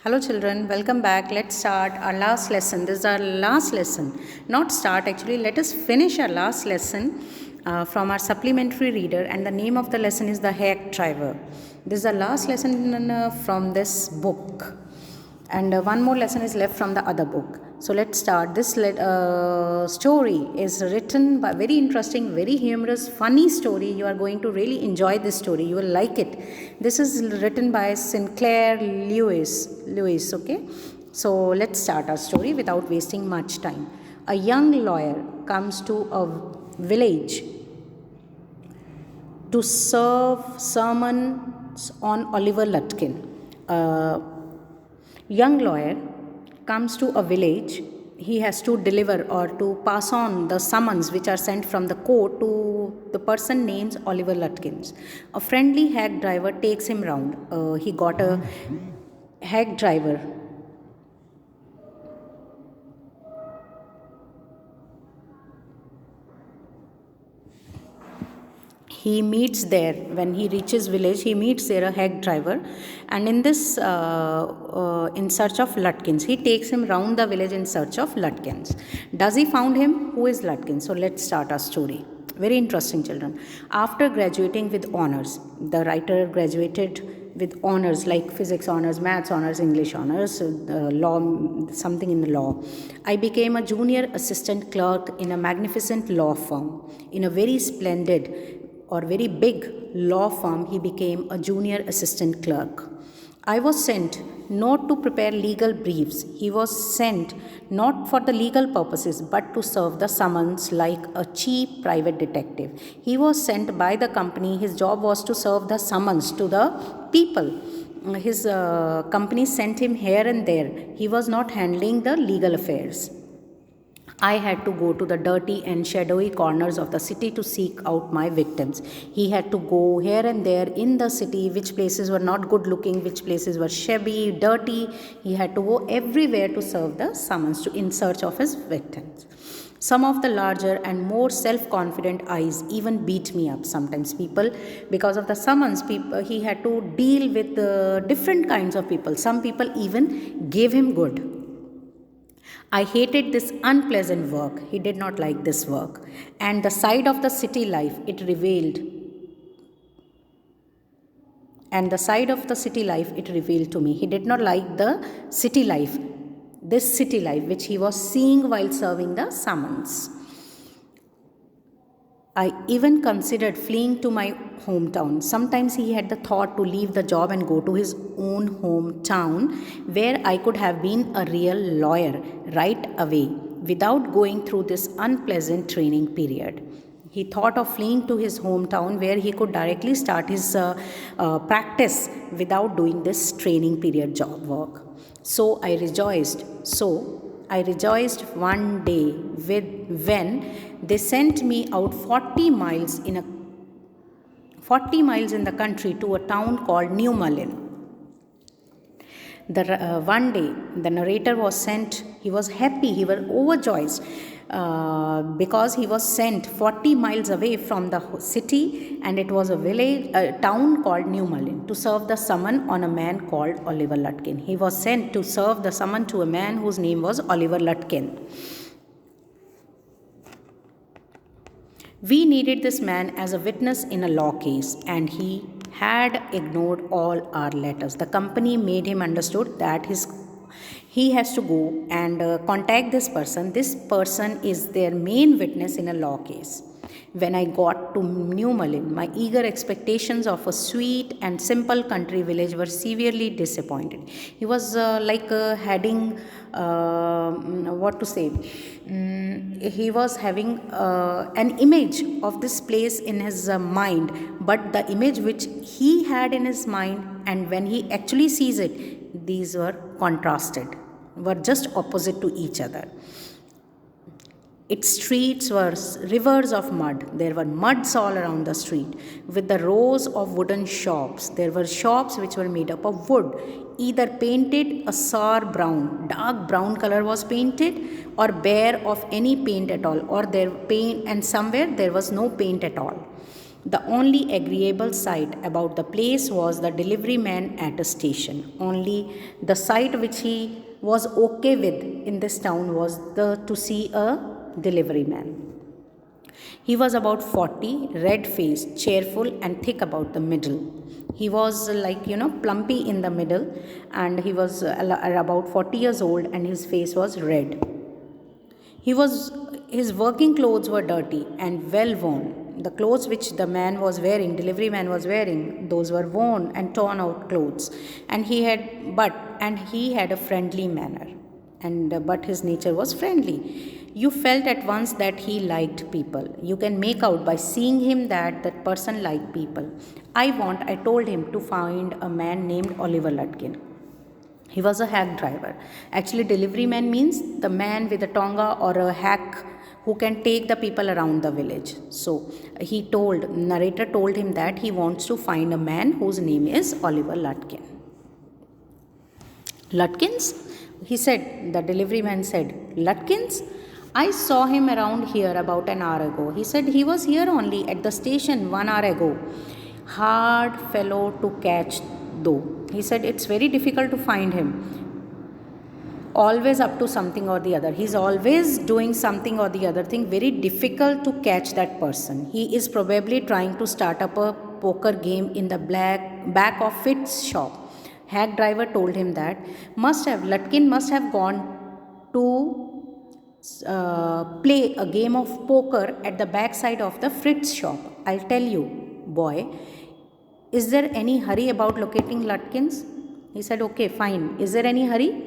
Hello children, welcome back. Let's start our last lesson. This is our last lesson. Not start actually, let us finish our last lesson from our supplementary reader, and the name of the lesson is The Hack Driver. This is the last lesson from this book, and one more lesson is left from the other book. So let's start. This story is written by very interesting, very humorous, funny story. You are going to really enjoy this story. You will like it. This is written by Sinclair Lewis. Okay. So let's start our story without wasting much time. A young lawyer comes to a village to serve sermons on Oliver Lutkin. Young lawyer comes to a village. He has to deliver or to pass on the summons which are sent from the court to the person named Oliver Lutkins. A friendly hack driver takes him round. He got a hack driver. He meets there, when he reaches village, he meets there a hack driver, and in this in search of Lutkins, he takes him round the village in search of Lutkins. Does he found him? Who is Lutkins? So let's start our story. Very interesting, children. After graduating with honors, the writer graduated with honors like physics honors, maths honors, English honors, law, something in the law. I became a junior assistant clerk in a magnificent law firm. In a very splendid or very big law firm, he became a junior assistant clerk. I was sent not to prepare legal briefs. He was sent not for the legal purposes but to serve the summons like a cheap private detective. He was sent by the company. His job was to serve the summons to the people. His company sent him here and there. He was not handling the legal affairs. I had to go to the dirty and shadowy corners of the city to seek out my victims. He had to go here and there in the city, which places were not good looking, which places were shabby, dirty. He had to go everywhere to serve the summons in search of his victims. Some of the larger and more self-confident eyes even beat me up. Sometimes people, because of the summons, he had to deal with different kinds of people. Some people even gave him good. I hated this unpleasant work. He did not like this work. And the side of the city life it revealed. And the side of the city life it revealed to me. He did not like the city life, this city life which he was seeing while serving the summons. I even considered fleeing to my hometown. Sometimes he had the thought to leave the job and go to his own hometown where I could have been a real lawyer right away without going through this unpleasant training period. He thought of fleeing to his hometown where he could directly start his practice without doing this training period job work. So I rejoiced one day when they sent me out 40 miles in the country to a town called Newmalin. One day, the narrator was sent. He was happy. He was overjoyed because he was sent 40 miles away from the city, and it was a town called Newmalin, to serve the summon on a man called Oliver Lutkin. He was sent to serve the summon to a man whose name was Oliver Lutkin. We needed this man as a witness in a law case, and he had ignored all our letters. The company made him understood that he has to go and contact this person. This person is their main witness in a law case. When I got to Newmalin, my eager expectations of a sweet and simple country village were severely disappointed. He was heading, he was having an image of this place in his mind, but the image which he had in his mind and when he actually sees it, these were contrasted, were just opposite to each other. Its streets were rivers of mud. There were muds all around the street with the rows of wooden shops. There were shops which were made up of wood, either painted a sour brown, dark brown color was painted, or bare of any paint at all, or and somewhere there was no paint at all. The only agreeable sight about the place was the delivery man at a station. Only the sight which he was okay with in this town was to see a delivery man. He was about 40, red faced, cheerful, and thick about the middle. He was plumpy in the middle, and he was about 40 years old, and his face was red. His working clothes were dirty and well worn. The clothes which the man was wearing, delivery man was wearing, those were worn and torn out clothes. And he had a friendly manner, but his nature was friendly. You felt at once that he liked people. You can make out by seeing him that person liked people. I told him to find a man named Oliver Lutkin. He was a hack driver. Actually, delivery man means the man with a tonga or a hack who can take the people around the village. So narrator told him that he wants to find a man whose name is Oliver Lutkin. Lutkins? The delivery man said, Lutkins? I saw him around here about an hour ago. He said he was here only at the station 1 hour ago. Hard fellow to catch though. He said it's very difficult to find him. Always up to something or the other. He's always doing something or the other thing. Very difficult to catch that person. He is probably trying to start up a poker game in the back of Fitz's shop. Hack driver told him that Lutkin must have gone to play a game of poker at the backside of the Fritz shop. I'll tell you, boy. Is there any hurry about locating Lutkins? He said, okay, fine. Is there any hurry?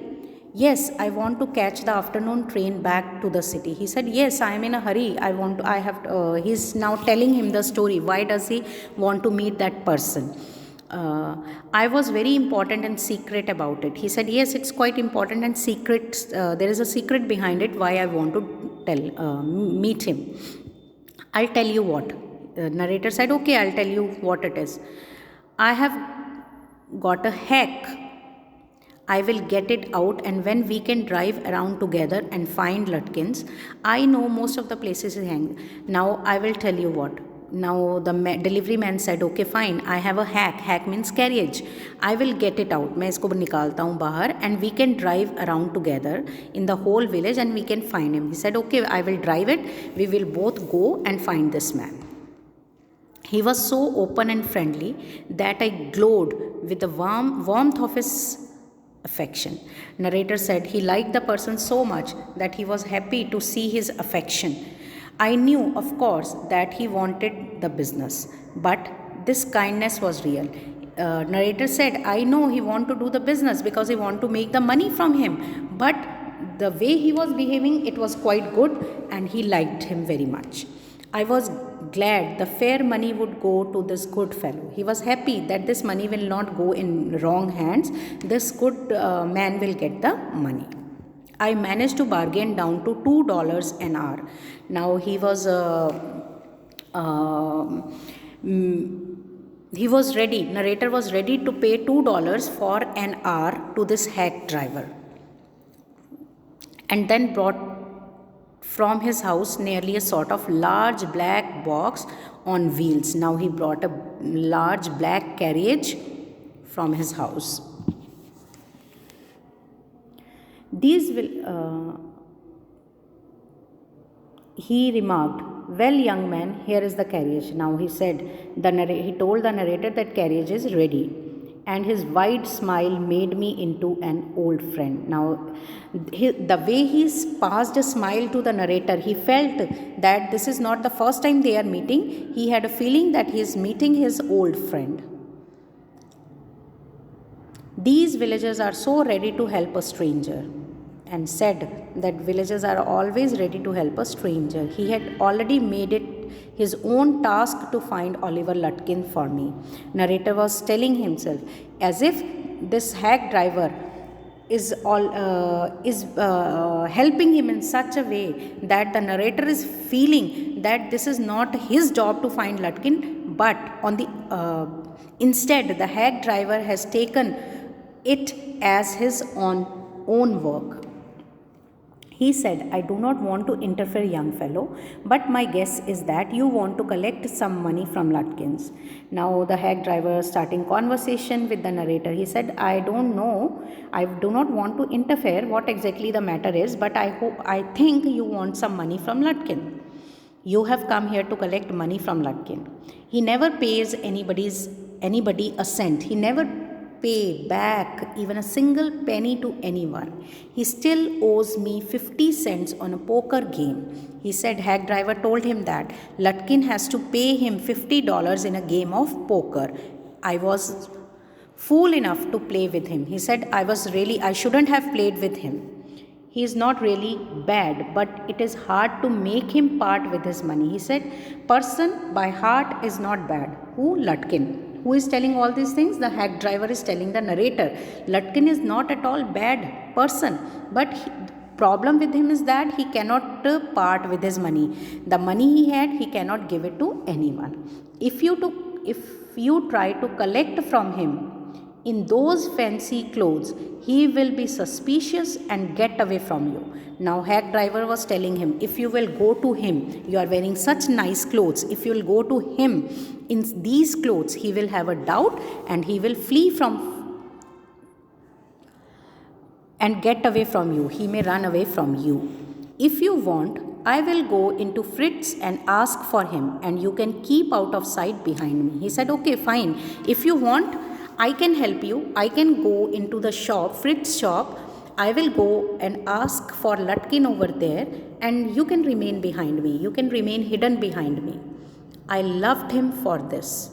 Yes, I want to catch the afternoon train back to the city. He said, yes, I am in a hurry. He's now telling him the story. Why does he want to meet that person? I was very important and secret about it. He said, yes, it's quite important and secret. There is a secret behind it why I want to meet him. I'll tell you what. The narrator said, okay, I'll tell you what it is. I have got a hack. I will get it out, and when we can drive around together and find Lutkins, I know most of the places he hangs. Now I will tell you what. Now the delivery man said, okay, fine, I have a hack. Hack means carriage. I will get it out. मैं इसको निकालता हूँ बाहर, and we can drive around together in the whole village and we can find him. He said, okay, I will drive it. We will both go and find this man. He was so open and friendly that I glowed with the warmth of his affection. Narrator said he liked the person so much that he was happy to see his affection. I knew, of course, that he wanted the business, but this kindness was real. Narrator said, I know he want to do the business because he want to make the money from him, but the way he was behaving, it was quite good and he liked him very much. I was glad the fair money would go to this good fellow. He was happy that this money will not go in wrong hands. This good man will get the money. I managed to bargain down to $2 an hour. Now he was ready. Narrator was ready to pay $2 for an hour to this hack driver, and then brought from his house nearly a sort of large black box on wheels. Now he brought a large black carriage from his house. He remarked, well, young man, here is the carriage. Now he told the narrator that carriage is ready. And his wide smile made me into an old friend. Now, the way he passed a smile to the narrator, he felt that this is not the first time they are meeting. He had a feeling that he is meeting his old friend. These villagers are so ready to help a stranger, and said that villagers are always ready to help a stranger. He had already made it his own task to find Oliver Lutkin for me. Narrator was telling himself as if this hack driver is helping him in such a way that the narrator is feeling that this is not his job to find Lutkin, but instead the hack driver has taken it as his own work. He said, I do not want to interfere, young fellow, but my guess is that you want to collect some money from Lutkins. Now, the hack driver starting conversation with the narrator. He said, I don't know. I do not want to interfere what exactly the matter is, but I think you want some money from Lutkin. You have come here to collect money from Lutkin. He never pays anybody a cent. He never pay back even a single penny to anyone. He still owes me 50 cents on a poker game. He said hack driver told him that Lutkin has to pay him $50 in a game of poker. I was fool enough to play with him. He said I shouldn't have played with him. He is not really bad, but it is hard to make him part with his money. He said, person by heart is not bad. Who? Lutkin. Who is telling all these things? The hack driver is telling the narrator. Lutkin is not at all bad person, but problem with him is that he cannot part with his money. The money he had, he cannot give it to anyone. If you try to collect from him in those fancy clothes, he will be suspicious and get away from you. Now, hack driver was telling him, if you will go to him, you are wearing such nice clothes. If you will go to him in these clothes, he will have a doubt and he will flee from and get away from you. He may run away from you. If you want, I will go into Fritz and ask for him, and you can keep out of sight behind me. He said, okay, fine. If you want, I can help you. I can go into the shop, Fritz shop. I will go and ask for Lutkin over there, and you can remain behind me. You can remain hidden behind me. I loved him for this.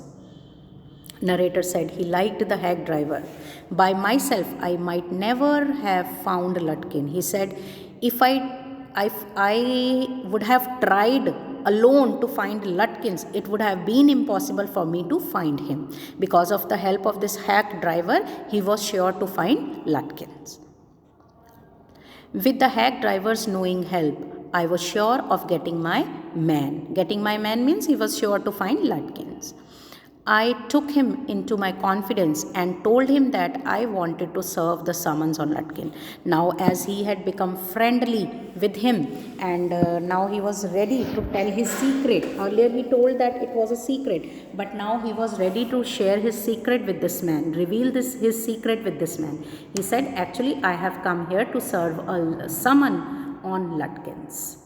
Narrator said he liked the hack driver. By myself, I might never have found Lutkin. He said, if I would have tried alone to find Lutkins, it would have been impossible for me to find him. Because of the help of this hack driver, he was sure to find Lutkins. With the hack driver's knowing help, I was sure of getting my man. Getting my man means he was sure to find Lutkins. I took him into my confidence and told him that I wanted to serve the summons on Lutkin. Now, as he had become friendly with him and now he was ready to tell his secret. Earlier he told that it was a secret, but now he was ready to share his secret with this man, reveal his secret with this man. He said, actually, I have come here to serve a summon on Lutkins.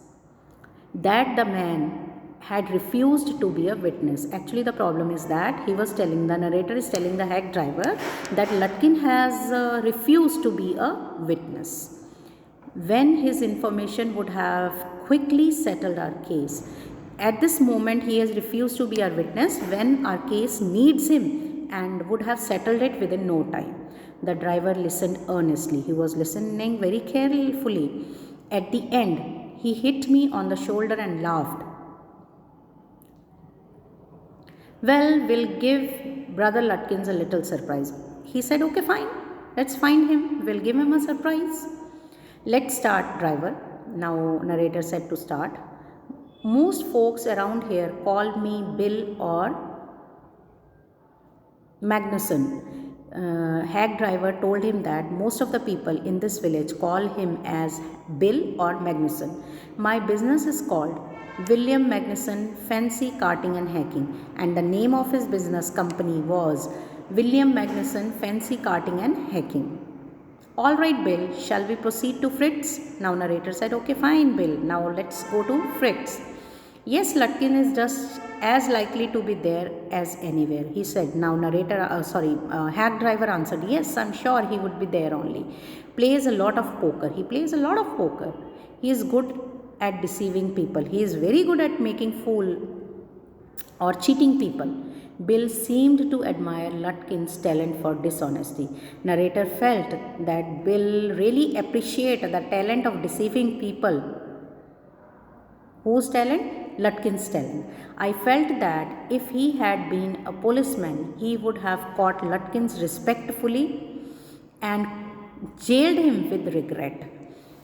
That the man had refused to be a witness. Actually, the problem is that the narrator is telling the hack driver that Lutkin has refused to be a witness. When his information would have quickly settled our case. At this moment, he has refused to be our witness when our case needs him and would have settled it within no time. The driver listened earnestly. He was listening very carefully. At the end, he hit me on the shoulder and laughed. Well, we'll give Brother Lutkins a little surprise. He said, okay, fine. Let's find him. We'll give him a surprise. Let's start, driver. Now, narrator said to start. Most folks around here call me Bill or Magnuson. Hack driver told him that most of the people in this village call him as Bill or Magnuson. My business is called William Magnuson Fancy Carting and Hacking, and the name of his business company was William Magnuson Fancy Carting and Hacking. All right, Bill, shall we proceed to Fritz? Now narrator said, okay, fine, Bill. Now let's go to Fritz. Yes, Lutkin is just as likely to be there as anywhere, he said. Now hack driver answered, yes, I'm sure he would be there only. Plays a lot of poker. He plays a lot of poker. He is good at deceiving people. He is very good at making fool or cheating people. Bill seemed to admire Lutkin's talent for dishonesty. Narrator felt that Bill really appreciated the talent of deceiving people. Whose talent? Lutkin's talent. I felt that if he had been a policeman, he would have caught Lutkins respectfully and jailed him with regret.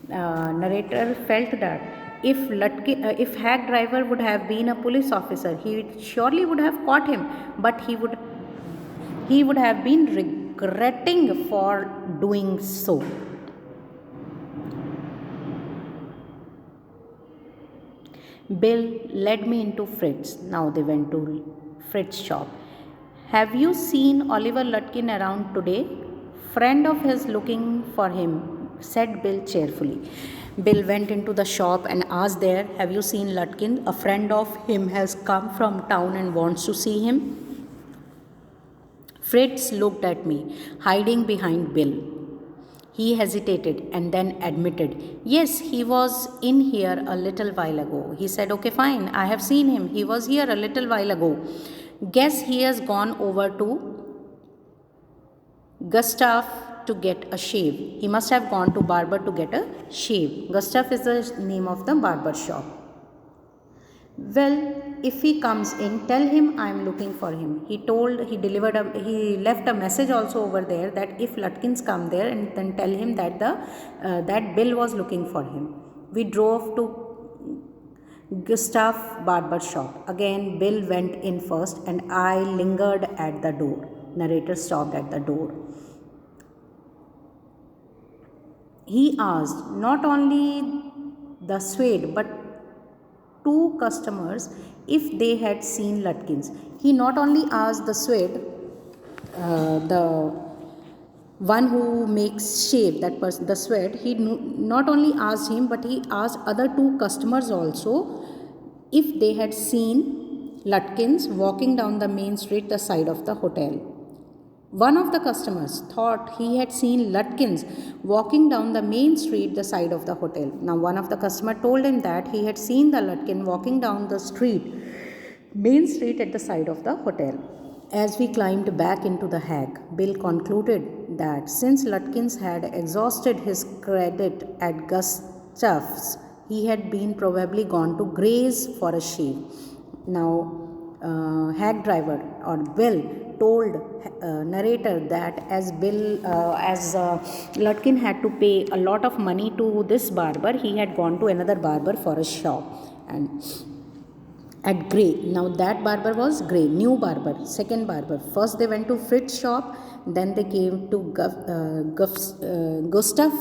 Narrator felt that if hack driver would have been a police officer, he surely would have caught him, but he would have been regretting for doing so. Bill led me into Fritz. Now they went to Fritz's shop. Have you seen Oliver Lutkin around today? Friend of his looking for him, said Bill cheerfully. Bill went into the shop and asked there, have you seen Lutkin? A friend of him has come from town and wants to see him. Fritz looked at me, hiding behind Bill. He hesitated and then admitted, yes, he was in here a little while ago. He said, okay, fine, I have seen him. He was here a little while ago. Guess he has gone over to Gustav to get a shave. He must have gone to barber to get a shave. Gustav is the name of the barber shop. Well, if he comes in, tell him I am looking for him. He left a message also over there that if Lutkins come there, and then tell him that that Bill was looking for him. We drove to Gustav barber shop. Again, Bill went in first and I lingered at the door. Narrator stopped at the door. He asked not only the Swede but two customers if they had seen Lutkins. He not only asked the Swede, the one who makes shave, that person, the Swede, he not only asked him but he asked other two customers also if they had seen Lutkins walking down the main street the side of the hotel. One of the customers thought he had seen Lutkins walking down the main street the side of the hotel. Now one of the customer told him that he had seen the Lutkin walking down the main street at the side of the hotel. As we climbed back into the hack, Bill concluded that since Lutkins had exhausted his credit at Gustav's, he had been probably gone to Gray's for a shave. Now hack driver or Bill told narrator that as Lutkin had to pay a lot of money to this barber, he had gone to another barber for a shop and at Gray. Now that barber was Gray, new barber, second barber. First they went to Fritz shop, then they came to Gustav,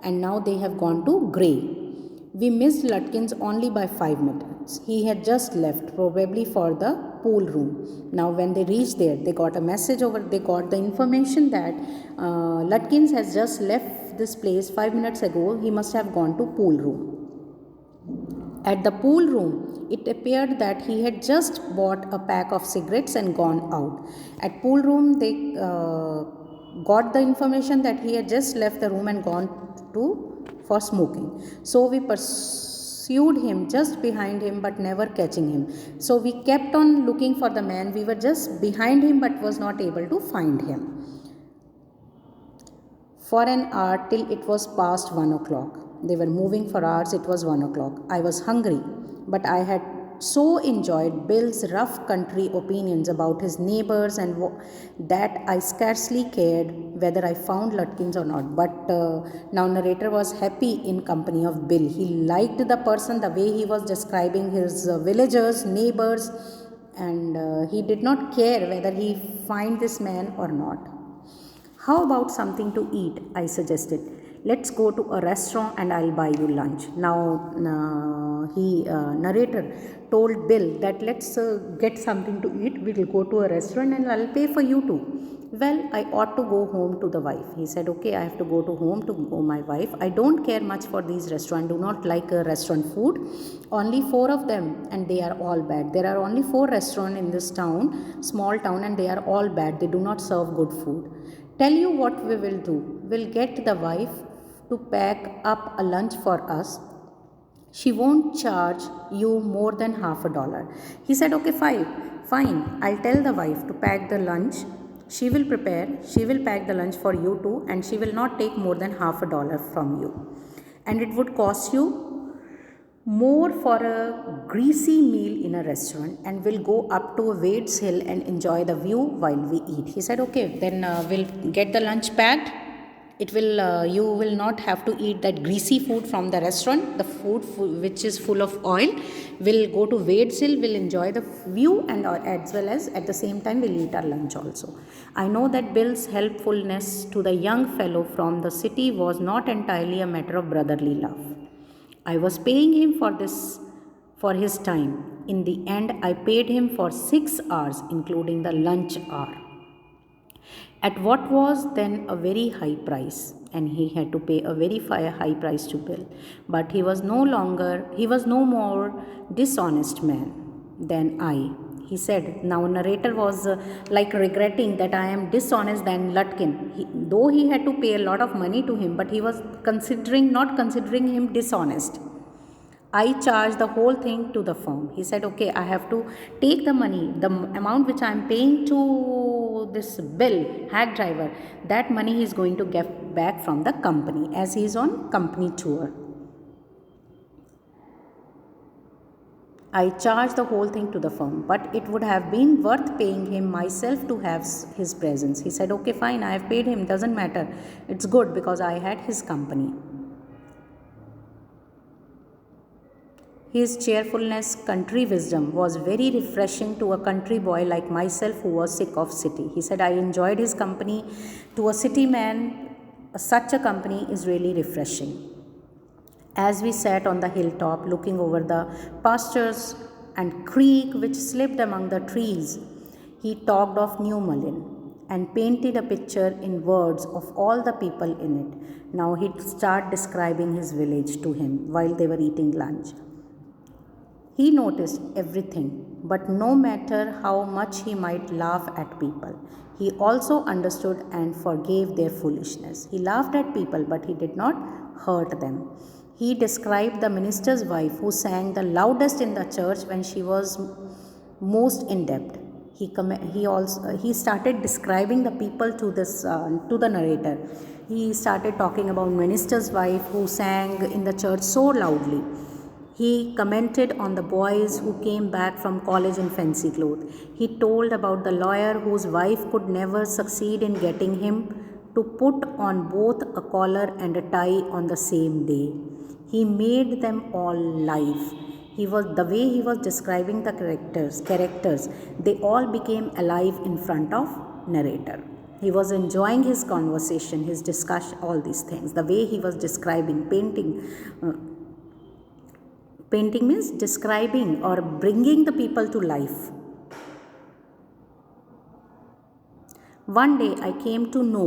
and now they have gone to Gray. We missed Lutkins only by 5 minutes. He had just left, probably for the pool room. Now when they reached there, they got a message they got the information that Lutkins has just left this place 5 minutes ago. He must have gone to pool room. At the pool room, it appeared that he had just bought a pack of cigarettes and gone out. At pool room, they got the information that he had just left the room and gone for smoking. So we pursued him just behind him but never catching him. So we kept on looking for the man. We were just behind him but was not able to find him. For an hour till it was past 1 o'clock. They were moving for hours. It was 1 o'clock. I was hungry, but I had so enjoyed Bill's rough country opinions about his neighbors and that I scarcely cared whether I found Lutkins or not. But now narrator was happy in company of Bill. He liked the person, the way he was describing his villagers, neighbors, and he did not care whether he find this man or not. How about something to eat? I suggested. Let's go to a restaurant and I'll buy you lunch. Now, narrator told Bill that let's get something to eat. We'll go to a restaurant and I'll pay for you too. Well, I ought to go home to the wife. He said, okay, I have to go to home to go my wife. I don't care much for these restaurants. Do not like restaurant food. Only 4 of them and they are all bad. There are only 4 restaurants in this town, small town, and they are all bad. They do not serve good food. Tell you what we will do. We'll get the wife to pack up a lunch for us. She won't charge you more than $50. He said, okay, fine. I'll tell the wife to pack the lunch. She will pack the lunch for you too, and she will not take more than $50 from you. And it would cost you more for a greasy meal in a restaurant, and we'll go up to Wade's Hill and enjoy the view while we eat. He said, okay, then we'll get the lunch packed. You will not have to eat that greasy food from the restaurant, the food which is full of oil. We'll go to Wade's Hill, we'll enjoy the view, and as well as at the same time we'll eat our lunch also. I know that Bill's helpfulness to the young fellow from the city was not entirely a matter of brotherly love. I was paying him for for his time. In the end, I paid him for 6 hours, including the lunch hour, at what was then a very high price, and he had to pay a very high price to Bill. But he was no more dishonest man than I. He said, now narrator was like regretting that I am dishonest than Lutkin. Though he had to pay a lot of money to him, but he was not considering him dishonest. I charge the whole thing to the firm. He said, okay, I have to take the money, the amount which I am paying to this Bill, hack driver, that money he is going to get back from the company as he is on company tour. I charge the whole thing to the firm, but it would have been worth paying him myself to have his presence. He said, okay, fine, I have paid him, doesn't matter. It's good because I had his company. His cheerfulness, country wisdom was very refreshing to a country boy like myself who was sick of city. He said, I enjoyed his company. To a city man, such a company is really refreshing. As we sat on the hilltop looking over the pastures and creek which slipped among the trees, he talked of Newmullen and painted a picture in words of all the people in it. Now he'd start describing his village to him while they were eating lunch. He noticed everything, but no matter how much he might laugh at people, he also understood and forgave their foolishness. He laughed at people, but he did not hurt them. He described the minister's wife who sang the loudest in the church when she was most in debt. He started describing the people to the narrator. He started talking about minister's wife who sang in the church so loudly. He commented on the boys who came back from college in fancy clothes. He told about the lawyer whose wife could never succeed in getting him to put on both a collar and a tie on the same day. He made them all live. The way he was describing the characters, they all became alive in front of narrator. He was enjoying his conversation, his discussion, all these things. The way he was describing, Painting means describing or bringing the people to life. One day I came to know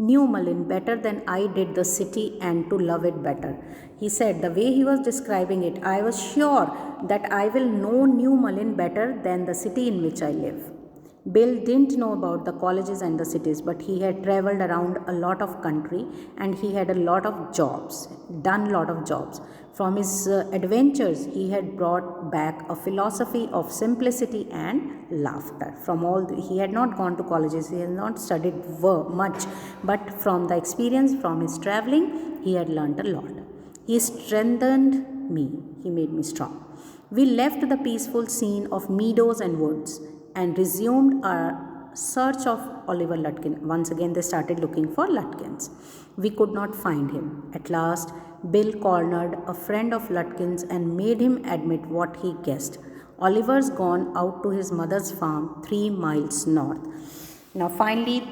Newmullen better than I did the city and to love it better. He said the way he was describing it, I was sure that I will know Newmullen better than the city in which I live. Bill didn't know about the colleges and the cities, but he had traveled around a lot of country and he had a lot of jobs, done a lot of jobs. From his adventures, he had brought back a philosophy of simplicity and laughter. He had not gone to colleges, he had not studied much, but from the experience, from his traveling, he had learned a lot. He strengthened me, he made me strong. We left the peaceful scene of meadows and woods and resumed our search of Oliver Lutkin. Once again, they started looking for Lutkins. We could not find him. At last, Bill cornered a friend of Lutkin's and made him admit what he guessed. Oliver's gone out to his mother's farm 3 miles north. Now, finally,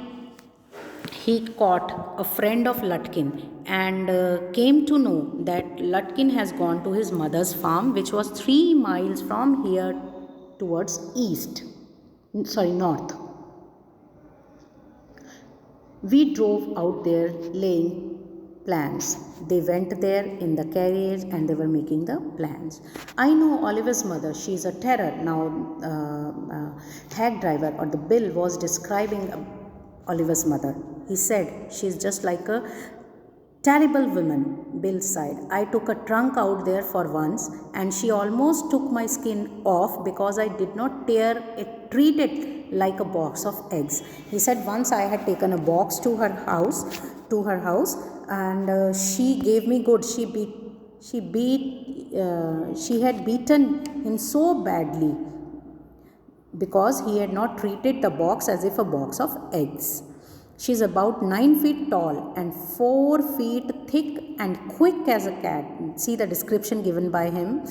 he caught a friend of Lutkin and came to know that Lutkin has gone to his mother's farm, which was 3 miles from here towards north. We drove out there laying plans. They went there in the carriage and they were making the plans. I know Oliver's mother, she is a terror. Now, hack driver or the Bill was describing Oliver's mother. He said, she is just like a terrible woman, Bill sighed. I took a trunk out there for once and she almost took my skin off because I did not treat it like a box of eggs. He said once I had taken a box to her house and she gave me good. She had beaten him so badly because he had not treated the box as if a box of eggs. She is about 9 feet tall and 4 feet thick and quick as a cat. See the description given by him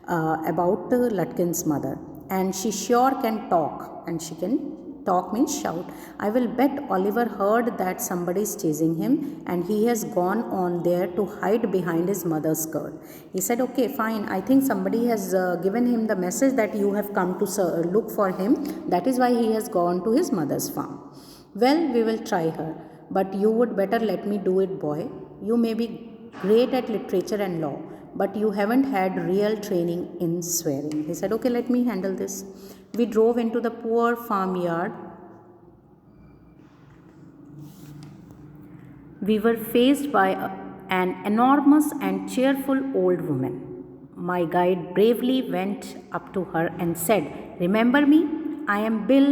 about Lutkin's mother. And she sure can talk and she can Talk means shout. I will bet Oliver heard that somebody is chasing him and he has gone on there to hide behind his mother's skirt. He said, okay, fine. I think somebody has given him the message that you have come to look for him. That is why he has gone to his mother's farm. Well, we will try her. But you would better let me do it, boy. You may be great at literature and law, but you haven't had real training in swearing. He said, okay, let me handle this. We drove into the poor farmyard. We were faced by an enormous and cheerful old woman. My guide bravely went up to her and said, remember me? I am Bill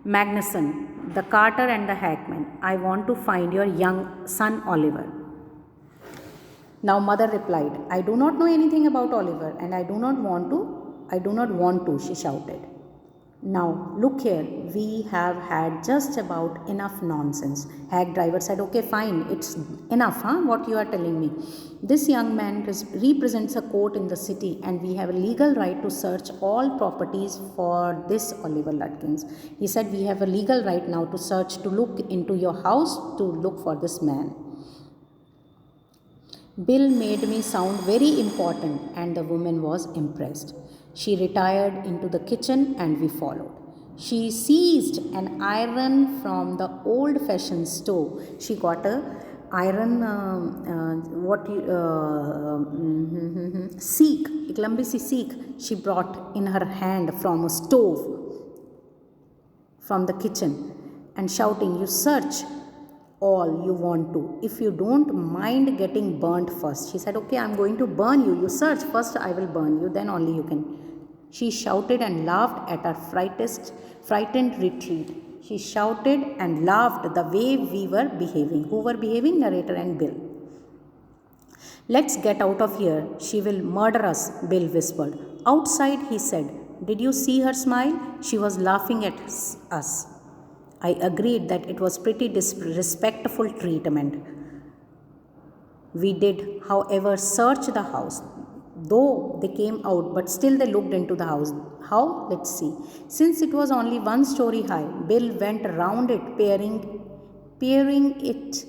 Magnuson, the carter and the hackman. I want to find your young son Oliver. Now mother replied, I do not know anything about Oliver and I do not want to, she shouted. Now look here, we have had just about enough nonsense. Hack driver said, okay, fine, it's enough, what you are telling me. This young man represents a court in the city and we have a legal right to search all properties for this Oliver Lutkins. He said, we have a legal right now to search, to look into your house, to look for this man. Bill made me sound very important and the woman was impressed. She retired into the kitchen and we followed. She seized an iron from the old-fashioned stove. She got a iron, seek, एक लंबी सी seek she brought in her hand from a stove from the kitchen and shouting, you search all you want to, if you don't mind getting burnt first. She said, okay, I'm going to burn you. You search first, I will burn you, then only you can. She shouted and laughed at our frightened retreat. She shouted and laughed the way we were behaving. Who were behaving? Narrator and Bill. Let's get out of here. She will murder us, Bill whispered. Outside, he said. Did you see her smile? She was laughing at us. I agreed that it was pretty disrespectful treatment. We did, however, search the house. Though they came out, but still they looked into the house. How? Let's see. Since it was only 1 story high, Bill went round it, peering it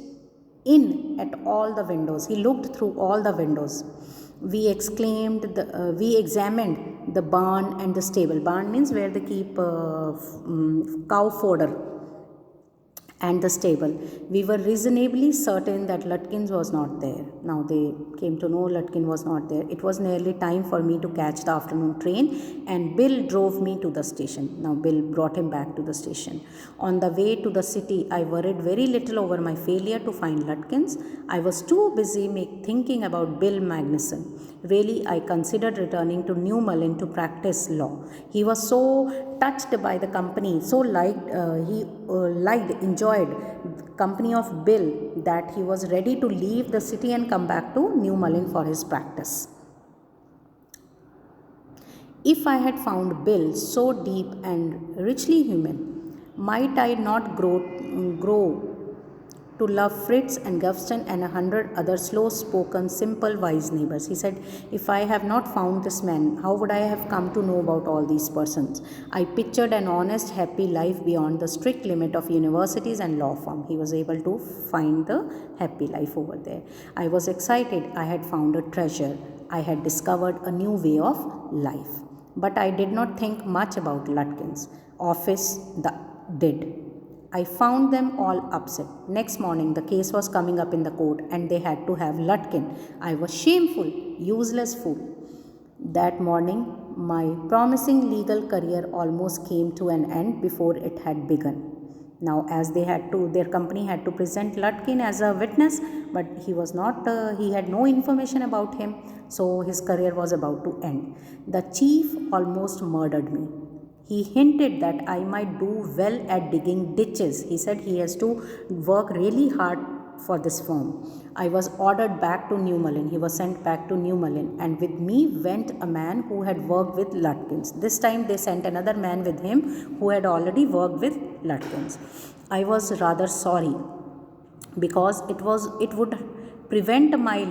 in at all the windows. He looked through all the windows. We examined the barn and the stable. Barn means where they keep cow fodder. And the stable. We were reasonably certain that Lutkins was not there. Now they came to know Lutkin was not there. It was nearly time for me to catch the afternoon train and Bill drove me to the station. Now Bill brought him back to the station. On the way to the city, I worried very little over my failure to find Lutkins. I was too busy thinking about Bill Magnuson. Really, I considered returning to Newmullen to practice law. He was so touched by the company, so enjoyed the company of Bill that he was ready to leave the city and come back to Newmullen for his practice. If I had found Bill so deep and richly human, might I not grow to love Fritz and Gavston and 100 other slow-spoken, simple, wise neighbors? He said, if I have not found this man, how would I have come to know about all these persons? I pictured an honest, happy life beyond the strict limit of universities and law firm. He was able to find the happy life over there. I was excited. I had found a treasure. I had discovered a new way of life. But I did not think much about Lutkins. Office did. I found them all upset. Next morning, the case was coming up in the court and they had to have Lutkin. I was shameful, useless fool. That morning, my promising legal career almost came to an end before it had begun. Now, as their company had to present Lutkin as a witness, but he had no information about him, so his career was about to end. The chief almost murdered me. He hinted that I might do well at digging ditches. He said he has to work really hard for this firm. I was ordered back to Newmullen. He was sent back to Newmullen, and with me went a man who had worked with Lutkins. This time they sent another man with him who had already worked with Lutkins. I was rather sorry because it would prevent my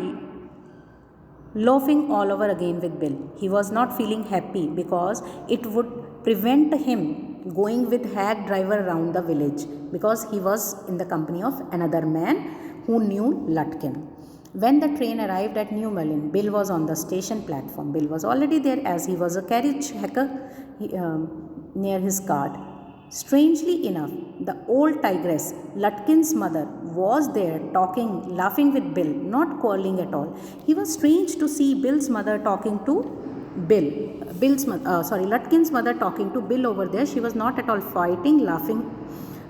loafing all over again with Bill. He was not feeling happy because it would prevent him going with hack driver around the village because he was in the company of another man who knew Lutkin. When the train arrived at New Merlin, Bill was on the station platform. Bill was already there as he was a carriage hacker near his cart. Strangely enough, the old tigress, Lutkin's mother, was there talking, laughing with Bill, not quarreling at all. He was strange to see Bill's mother talking to Bill. Lutkin's mother talking to Bill over there. She was not at all fighting, laughing.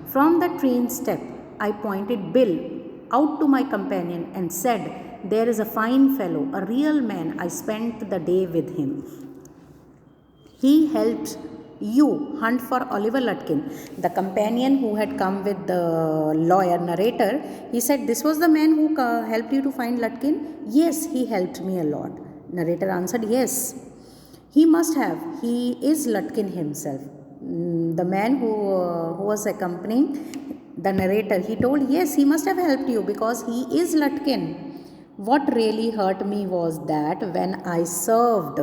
From the train step, I pointed Bill out to my companion and said, "There is a fine fellow, a real man. I spent the day with him. He helped you hunt for Oliver Lutkin." The companion who had come with the lawyer narrator, he said, "This was the man who helped you to find Lutkin?" "Yes, he helped me a lot." Narrator answered, "Yes, he must have. He is Lutkin himself." The man who was accompanying the narrator, he told, "Yes, he must have helped you because he is Lutkin." What really hurt me was that when I served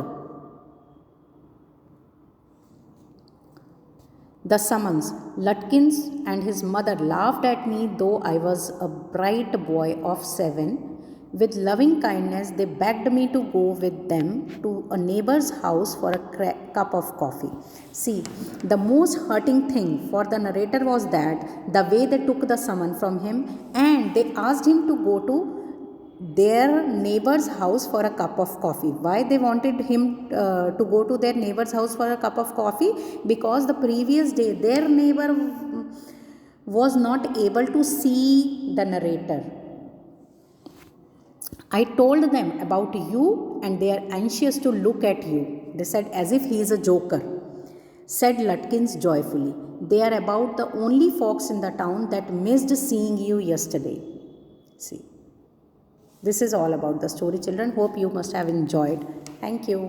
the summons, Lutkins and his mother laughed at me, though I was a bright boy of 7. With loving kindness, they begged me to go with them to a neighbor's house for a cup of coffee. See, the most hurting thing for the narrator was that the way they took the summon from him and they asked him to go to their neighbor's house for a cup of coffee. Why they wanted him to go to their neighbor's house for a cup of coffee? Because the previous day their neighbor was not able to see the narrator. "I told them about you and they are anxious to look at you," they said, as if he is a joker, said Lutkins joyfully. "They are about the only folks in the town that missed seeing you yesterday." See, this is all about the story, children. Hope you must have enjoyed. Thank you.